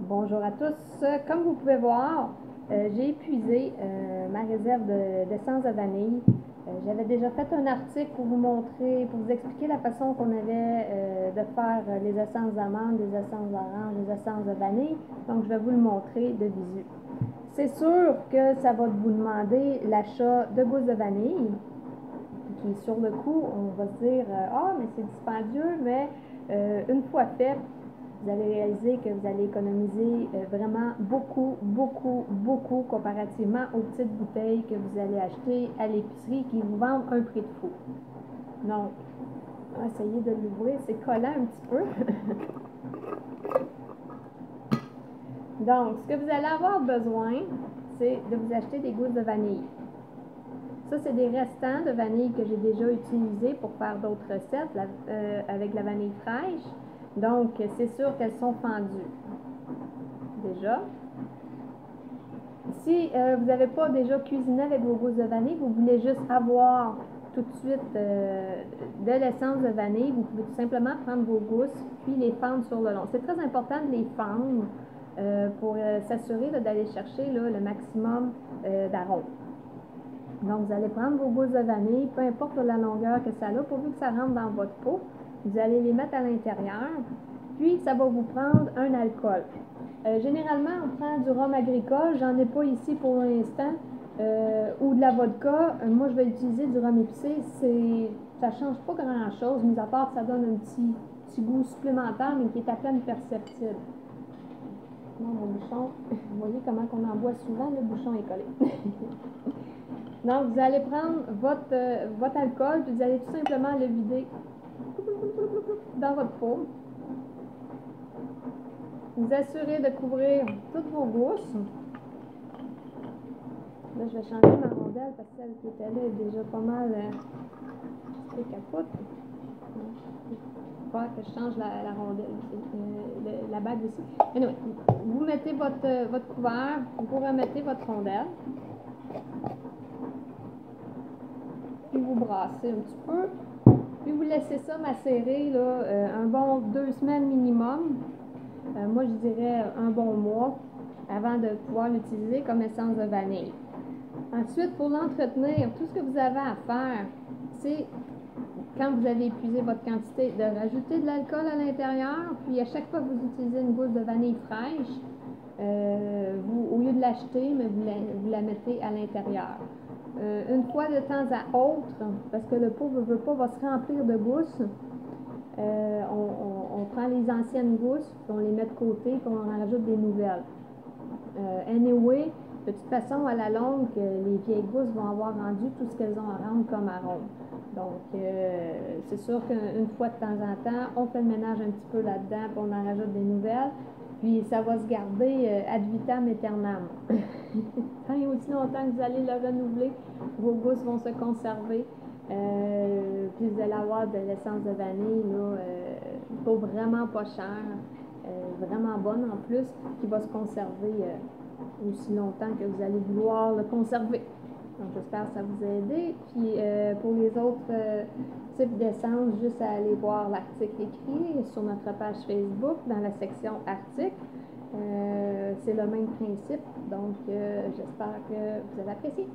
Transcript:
Bonjour à tous. Comme vous pouvez voir, j'ai épuisé ma réserve d'essence de vanille. J'avais déjà fait un article pour vous montrer, pour vous expliquer la façon qu'on avait de faire les essences d'amande, les essences d'orange, les essences de vanille. Donc, je vais vous le montrer de visu. C'est sûr que ça va vous demander l'achat de gousses de vanille, qui sur le coup, on va se dire « Ah, mais c'est dispendieux », mais une fois fait, vous allez réaliser que vous allez économiser vraiment beaucoup, beaucoup, beaucoup comparativement aux petites bouteilles que vous allez acheter à l'épicerie qui vous vendent un prix de fou. Donc, on va essayer de l'ouvrir, c'est collant un petit peu. Donc, ce que vous allez avoir besoin, c'est de vous acheter des gousses de vanille. Ça, c'est des restants de vanille que j'ai déjà utilisés pour faire d'autres recettes avec la vanille fraîche. Donc, c'est sûr qu'elles sont fendues. Déjà. Si vous n'avez pas déjà cuisiné avec vos gousses de vanille, vous voulez juste avoir tout de suite de l'essence de vanille, vous pouvez tout simplement prendre vos gousses puis les fendre sur le long. C'est très important de les fendre pour s'assurer d'aller chercher là, le maximum d'arômes. Donc, vous allez prendre vos gousses de vanille, peu importe la longueur que ça a, pourvu que ça rentre dans votre pot, vous allez les mettre à l'intérieur, puis ça va vous prendre un alcool. Généralement, on prend du rhum agricole, j'en ai pas ici pour l'instant, ou de la vodka. Moi, je vais utiliser du rhum épicé, ça change pas grand-chose, mis à part que ça donne un petit goût supplémentaire, mais qui est à peine perceptible. Mon bouchon, vous voyez comment on en boit souvent, le bouchon est collé. Donc, vous allez prendre votre alcool, puis vous allez tout simplement le vider dans votre pot. Vous assurez de couvrir toutes vos gousses. Là, je vais changer ma rondelle parce que celle qui était là est déjà pas mal capote. Il va falloir que je change la rondelle, la bague aussi. Anyway, vous mettez votre couvert, vous remettez votre rondelle. Puis vous brassez un petit peu. Puis vous laissez ça macérer là, un bon 2 semaines minimum. Moi, je dirais un bon mois avant de pouvoir l'utiliser comme essence de vanille. Ensuite, pour l'entretenir, tout ce que vous avez à faire, c'est, quand vous avez épuisé votre quantité, de rajouter de l'alcool à l'intérieur, puis à chaque fois que vous utilisez une gousse de vanille fraîche, au lieu de l'acheter, mais vous la mettez à l'intérieur. Une fois de temps à autre, parce que le pot va se remplir de gousses, on prend les anciennes gousses, puis on les met de côté, puis on en rajoute des nouvelles. Anyway, de toute façon, à la longue, les vieilles gousses vont avoir rendu tout ce qu'elles ont à rendre comme arôme. Donc, c'est sûr qu'une fois de temps en temps, on fait le ménage un petit peu là-dedans, puis on en rajoute des nouvelles, puis ça va se garder ad vitam aeternam. Tant et aussi longtemps que vous allez le renouveler, vos gousses vont se conserver. Puis vous allez avoir de l'essence de vanille là, pour vraiment pas cher, vraiment bonne en plus, qui va se conserver aussi longtemps que vous allez vouloir le conserver. Donc j'espère que ça vous a aidé. Puis pour les autres types d'essence, juste à aller voir l'article écrit sur notre page Facebook dans la section articles. C'est le même principe, donc j'espère que vous avez apprécié.